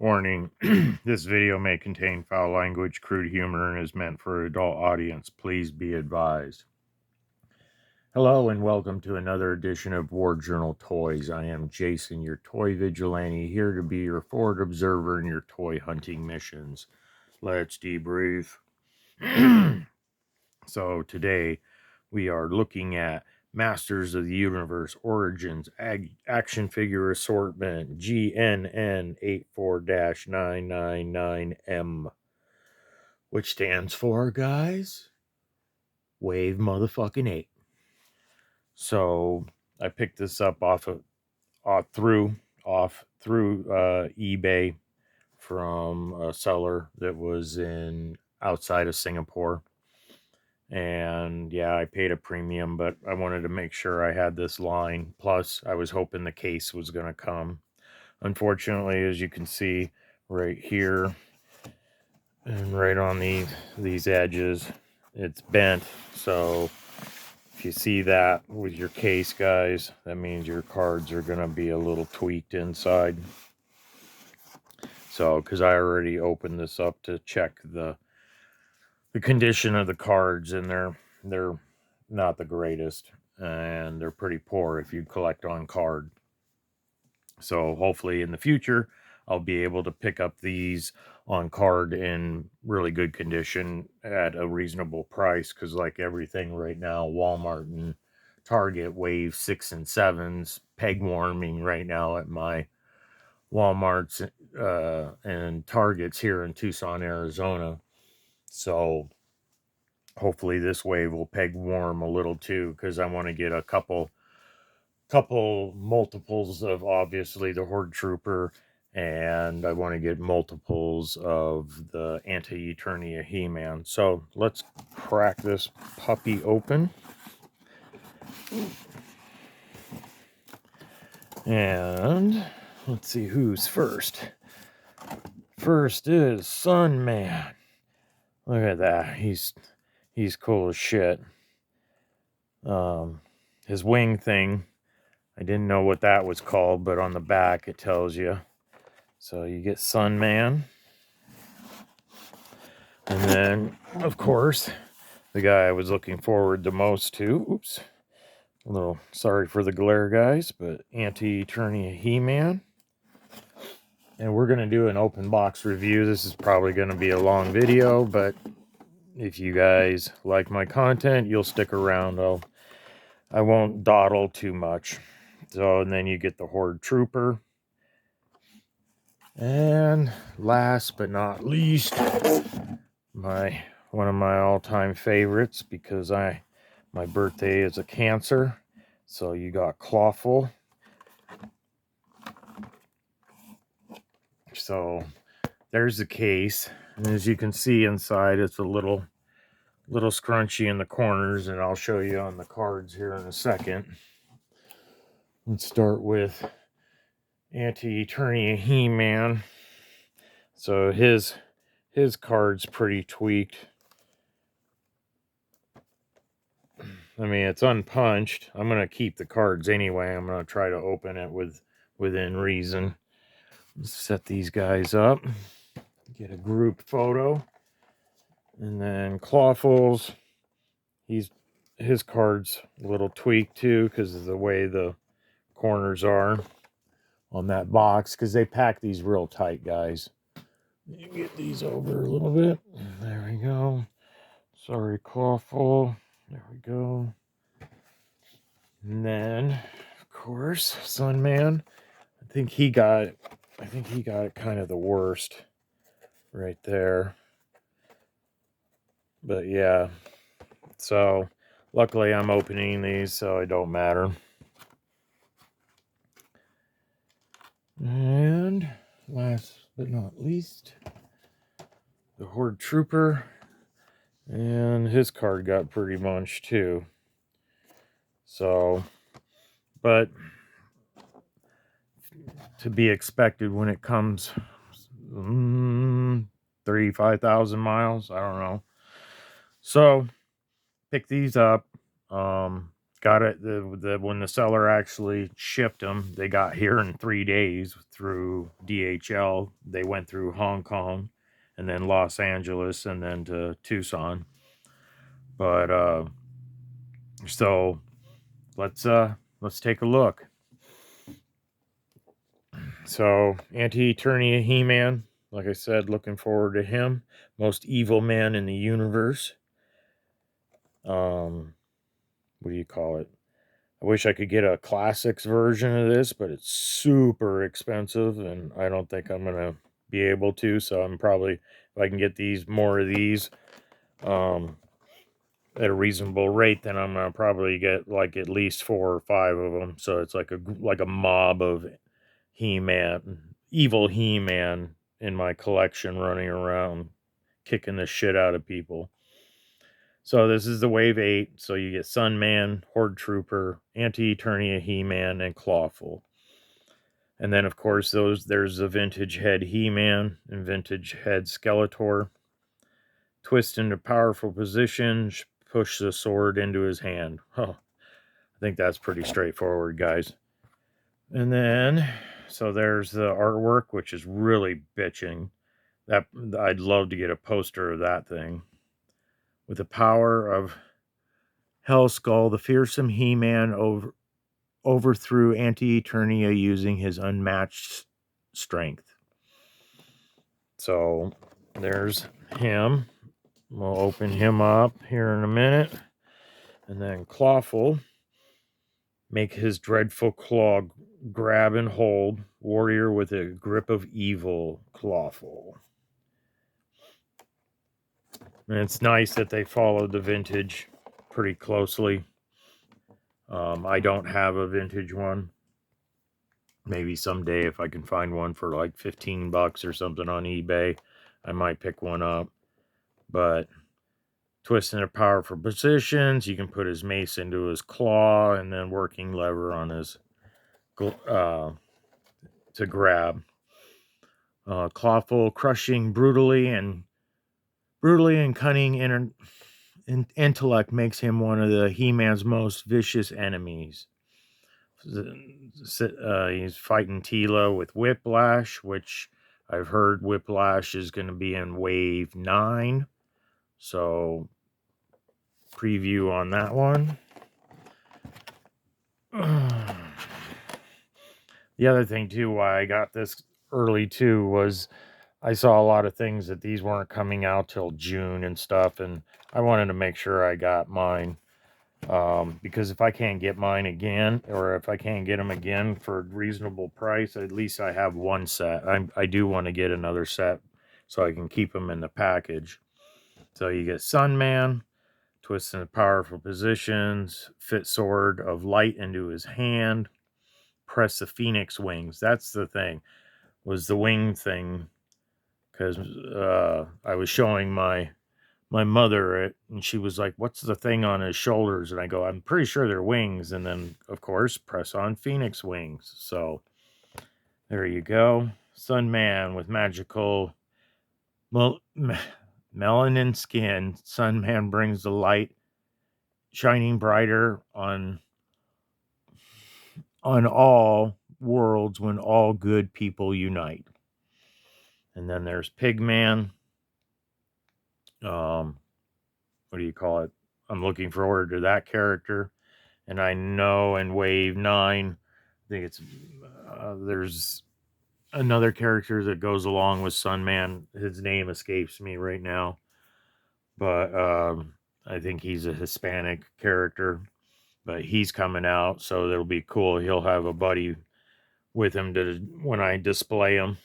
Warning, this video may contain foul language, crude humor, and is meant for an adult audience. Please be advised. Hello and welcome to another edition of War Journal Toys. I am Jason, your toy vigilante, here to be your forward observer in your toy hunting missions. Let's debrief. So today we are looking at Masters of the Universe Origins Action Figure Assortment GNN84-999M, which stands for, guys, Wave Motherfucking 8. So I picked this up through eBay from a seller that was outside of Singapore. And yeah, I paid a premium, but I wanted to make sure I had this line. Plus, I was hoping the case was going to come. Unfortunately, as you can see right here and right on these edges, it's bent. So if you see that with your case, guys, that means your cards are going to be a little tweaked inside. So, because I already opened this up to check the condition of the cards, and they're not the greatest, and they're pretty poor if you collect on card. So hopefully in the future I'll be able to pick up these on card in really good condition at a reasonable price, because like everything right now, Walmart and Target wave 6 and 7s peg warming right now at my Walmarts and Targets here in Tucson, Arizona. So hopefully this wave will peg warm a little too, because I want to get a couple multiples of obviously the Horde Trooper, and I want to get multiples of the Anti-Eternia He-Man. So let's crack this puppy open. And let's see who's first. First is Sun Man. Look at that. He's cool as shit. His wing thing, I didn't know what that was called, but on the back it tells you. So you get Sun Man. And then, of course, the guy I was looking forward the most to. Oops. A little sorry for the glare, guys, but Anti-Eternia He-Man. And we're going to do an open box review. This is probably going to be a long video, but if you guys like my content, you'll stick around. I won't dawdle too much. So, and then you get the Horde Trooper. And last but not least, one of my all-time favorites, because my birthday is a Cancer. So you got Clawful. So there's the case, and as you can see inside, it's a little scrunchy in the corners, and I'll show you on the cards here in a second. Let's start with Anti-Eternia He-Man. So his card's pretty tweaked. I mean, it's unpunched. I'm going to keep the cards anyway. I'm going to try to open it within reason. Let's set these guys up. Get a group photo. And then Clawful's, his card's a little tweaked too, because of the way the corners are on that box, because they pack these real tight, guys. You get these over a little bit. There we go. Sorry, Clawful. There we go. And then, of course, Sun Man. I think he got it kind of the worst right there. But yeah. So luckily I'm opening these, so it don't matter. And last but not least, the Horde Trooper. And his card got pretty munched too. So, but to be expected when it comes 35,000 miles. I don't know. So, pick these up. got it. When the seller actually shipped them, they got here in 3 days through DHL. They went through Hong Kong, and then Los Angeles, and then to Tucson. But so let's take a look. So Anti-Eternia He-Man, like I said, looking forward to him. Most evil man in the universe. What do you call it? I wish I could get a classics version of this, but it's super expensive, and I don't think I'm gonna be able to. So I'm probably, if I can get more of these, at a reasonable rate, then I'm gonna probably get like at least 4 or 5 of them. So it's like a mob of He-Man, evil He-Man in my collection, running around kicking the shit out of people. So this is the Wave 8. So you get Sunman, Horde Trooper, Anti-Eternia He-Man, and Clawful. And then, of course, there's the vintage head He-Man and vintage head Skeletor. Twist into powerful positions, push the sword into his hand. Oh, I think that's pretty straightforward, guys. And then, so there's the artwork, which is really bitching. That I'd love to get a poster of that thing. With the power of Hellskull, the fearsome He-Man overthrew Anti-Eternia using his unmatched strength. So there's him. We'll open him up here in a minute. And then Clawful, make his dreadful claw grab and hold, warrior with a grip of evil, Clawful. And it's nice that they followed the vintage pretty closely. I don't have a vintage one. Maybe someday if I can find one for like $15 or something on eBay, I might pick one up. But twist into powerful positions, you can put his mace into his claw, and then working lever on his to grab. Clawful, crushing brutally and cunning intellect makes him one of the He-Man's most vicious enemies. He's fighting Tila with Whiplash, which I've heard Whiplash is going to be in Wave 9. So, preview on that one. The other thing, too, why I got this early, too, was I saw a lot of things that these weren't coming out till June and stuff, and I wanted to make sure I got mine. Because if I can't get mine again, or if I can't get them again for a reasonable price, at least I have one set. I do want to get another set so I can keep them in the package. So you get Sunman, twist into powerful positions, fit sword of light into his hand, press the Phoenix wings. That's the thing, was the wing thing, because I was showing my mother it, and she was like, what's the thing on his shoulders? And I go, I'm pretty sure they're wings. And then, of course, press on Phoenix wings. So there you go. Sunman with magical melanin skin. Sunman brings the light shining brighter on all worlds when all good people unite. And then there's Pigman. What do you call it? I'm looking forward to that character. And I know in Wave 9, I think it's there's another character that goes along with Sunman. His name escapes me right now, but I think he's a Hispanic character. But he's coming out, so it'll be cool. He'll have a buddy with him when I display him.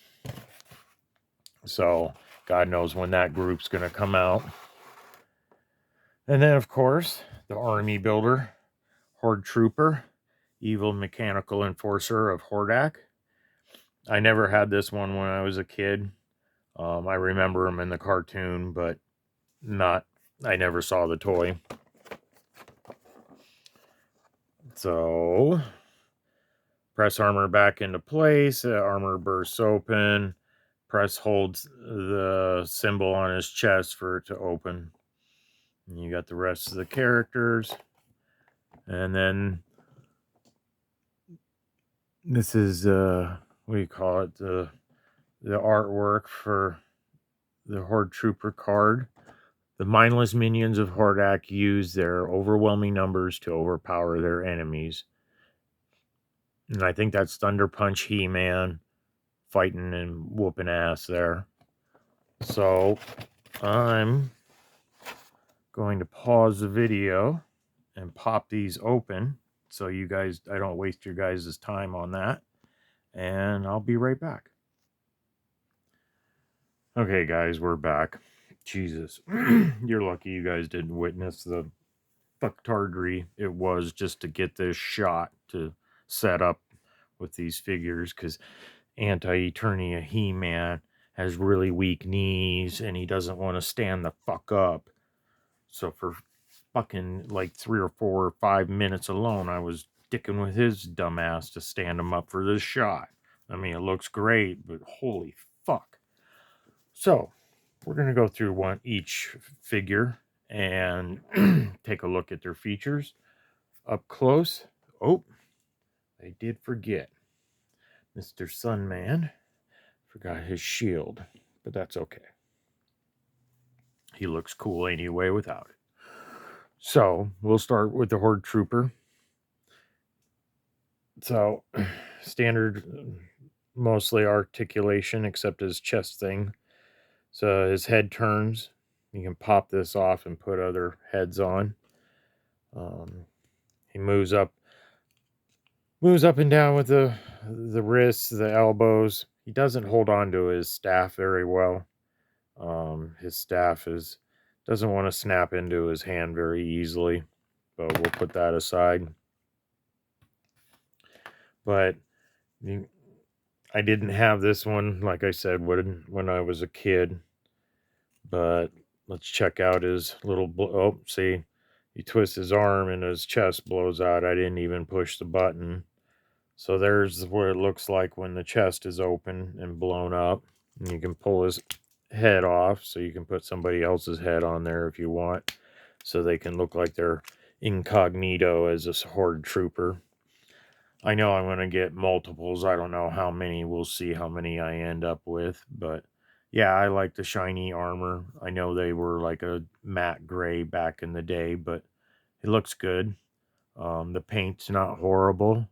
So God knows when that group's going to come out. And then, of course, the Army Builder, Horde Trooper, evil mechanical enforcer of Hordak. I never had this one when I was a kid. I remember him in the cartoon, but I never saw the toy. So, press armor back into place. Armor bursts open. Press holds the symbol on his chest for it to open. And you got the rest of the characters. And then this is what do you call it? The artwork for the Horde Trooper card. The mindless minions of Hordak use their overwhelming numbers to overpower their enemies. And I think that's Thunder Punch He-Man fighting and whooping ass there. So I'm going to pause the video and pop these open so you guys, I don't waste your guys' time on that. And I'll be right back. Okay, guys, we're back. Jesus. You're lucky you guys didn't witness the fucktardry it was just to get this shot to set up with these figures, because Anti-Eternia He-Man has really weak knees and he doesn't want to stand the fuck up. So for fucking like 3 or 4 or 5 minutes alone, I was dicking with his dumbass to stand him up for this shot. I mean, it looks great, but holy fuck. So we're going to go through each figure and take a look at their features up close. Oh, I did forget. Mr. Sunman forgot his shield, but that's okay. He looks cool anyway without it. So we'll start with the Horde Trooper. So standard, mostly articulation except his chest thing. So his head turns. You can pop this off and put other heads on. He moves up and down with the wrists, the elbows. He doesn't hold on to his staff very well. His staff doesn't want to snap into his hand very easily, but we'll put that aside. But I didn't have this one, like I said, when I was a kid. But let's check out his little... Oh, see, he twists his arm and his chest blows out. I didn't even push the button. So there's what it looks like when the chest is open and blown up. And you can pull his head off, so you can put somebody else's head on there if you want, so they can look like they're incognito as a Horde Trooper. I know I'm going to get multiples. I don't know how many. We'll see how many I end up with. But yeah, I like the shiny armor. I know they were like a matte gray back in the day, but it looks good. The paint's not horrible.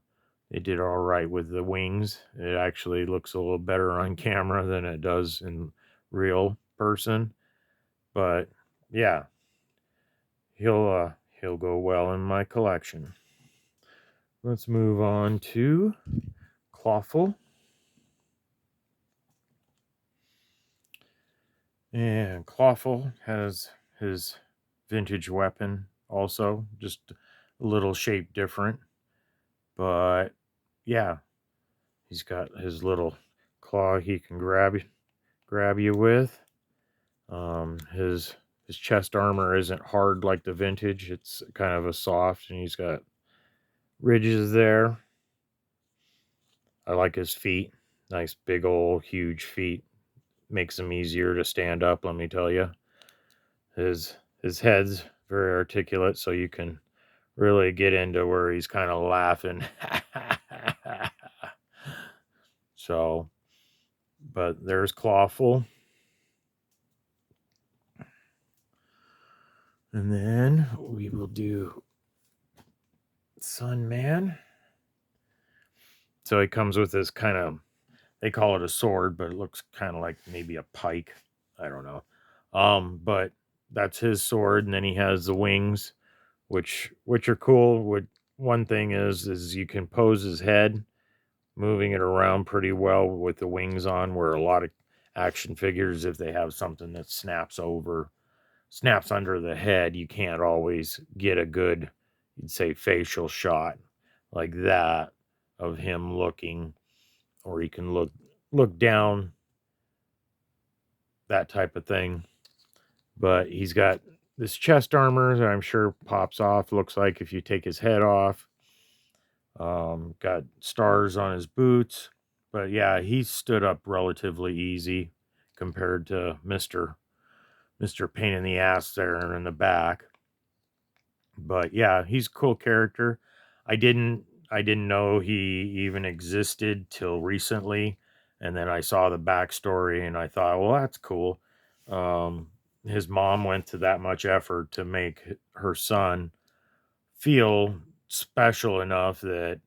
They did all right with the wings. It actually looks a little better on camera than it does in real person. But yeah, he'll go well in my collection. Let's move on to Clawful. And Clawful has his vintage weapon also, just a little shape different. But yeah, he's got his little claw he can grab you with. His chest armor isn't hard like the vintage. It's kind of a soft, and he's got ridges there. I like his feet. Nice big old huge feet. Makes him easier to stand up, let me tell you. His head's very articulate, so you can really get into where he's kind of laughing. So, but there's Clawful. And then we will do Sunman. So he comes with this kind of, they call it a sword, but it looks kind of like maybe a pike. I don't know. But that's his sword, and then he has the wings, which are cool. One thing is you can pose his head, moving it around pretty well with the wings on, where a lot of action figures, if they have something that snaps under the head, you can't always get a good, you'd say, facial shot like that of him looking, or he can look down, that type of thing. But he's got this chest armor that I'm sure pops off, looks like if you take his head off. Got stars on his boots. But yeah, he stood up relatively easy compared to Mr. Pain in the Ass there in the back. But yeah, he's a cool character. I didn't know he even existed till recently, and then I saw the backstory and I thought, well, that's cool. Um, his mom went to that much effort to make her son feel special enough that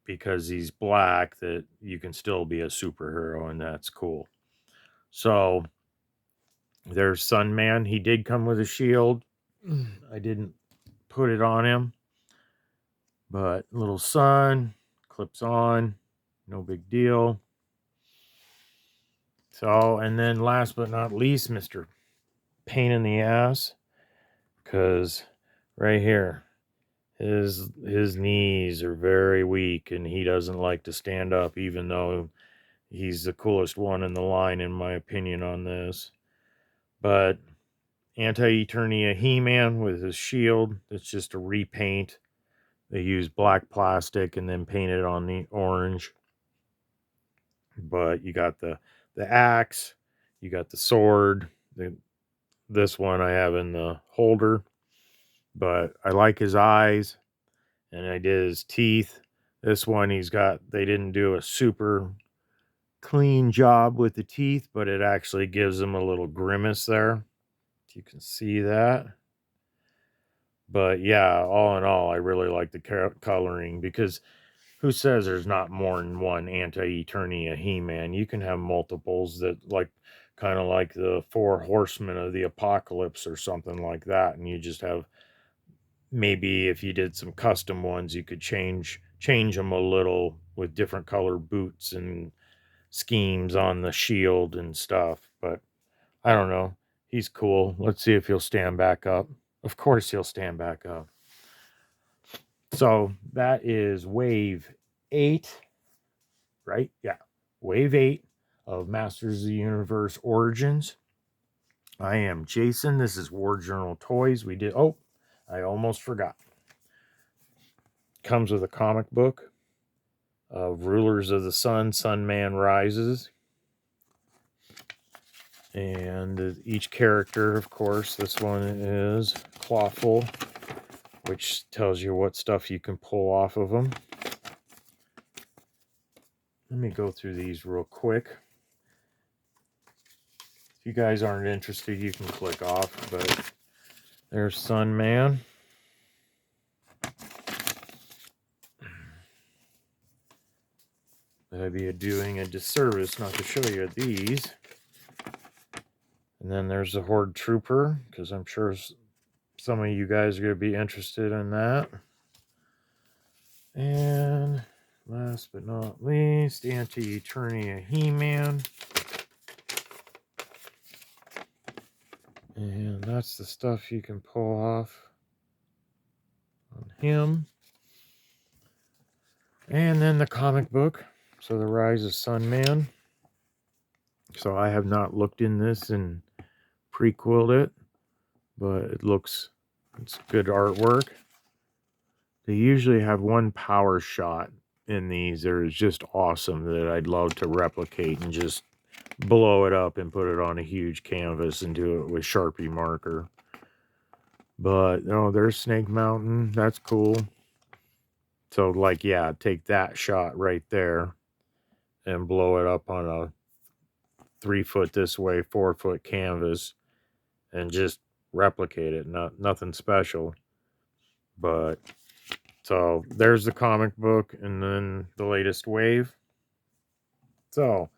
because he's black that you can still be a superhero, and that's cool. So there's Sunman. He did come with a shield. I didn't put it on him, but little sun clips on, no big deal. So, and then last but not least, Mr. Pain in the Ass, because right here, his knees are very weak and he doesn't like to stand up, even though he's the coolest one in the line, in my opinion, on this. But Anti-Eternia He-Man with his shield, it's just a repaint. They use black plastic and then paint it on the orange. But you got the axe, you got the sword. This one I have in the holder, but I like his eyes, and I did his teeth. This one they didn't do a super clean job with the teeth, but it actually gives him a little grimace there. You can see that. But yeah, all in all, I really like the coloring, because who says there's not more than one Anti-Eternia He-Man? You can have multiples that, like, kind of like the Four Horsemen of the Apocalypse or something like that, and you just have, maybe if you did some custom ones, you could change them a little with different color boots and schemes on the shield and stuff. But I don't know. He's cool. Let's see if he'll stand back up. Of course he'll stand back up. So that is wave 8, right? Yeah. Wave 8 of Masters of the Universe Origins. I am Jason. This is War Journal Toys. I almost forgot. Comes with a comic book of Rulers of the Sun, Sunman Rises. And each character, of course, this one is Clawful, which tells you what stuff you can pull off of them. Let me go through these real quick. If you guys aren't interested, you can click off, but there's Sunman. I'd be doing a disservice not to show you these. And then there's the Horde Trooper, because I'm sure some of you guys are going to be interested in that. And last but not least, Anti-Eternia He-Man. And that's the stuff you can pull off on him. And then the comic book. So the Rise of Sunman. So I have not looked in this and prequeled it, but it's good artwork. They usually have one power shot in these that is just awesome, that I'd love to replicate and just blow it up and put it on a huge canvas and do it with Sharpie marker. But there's Snake Mountain. That's cool. So, like, yeah, take that shot right there and blow it up on a 3-foot this way, 4-foot canvas, and just replicate it. Nothing special. But so there's the comic book, and then the latest wave. So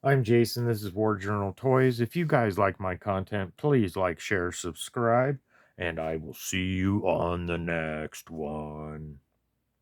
I'm Jason. This is War Journal Toys. If you guys like my content, please like, share, subscribe, and I will see you on the next one.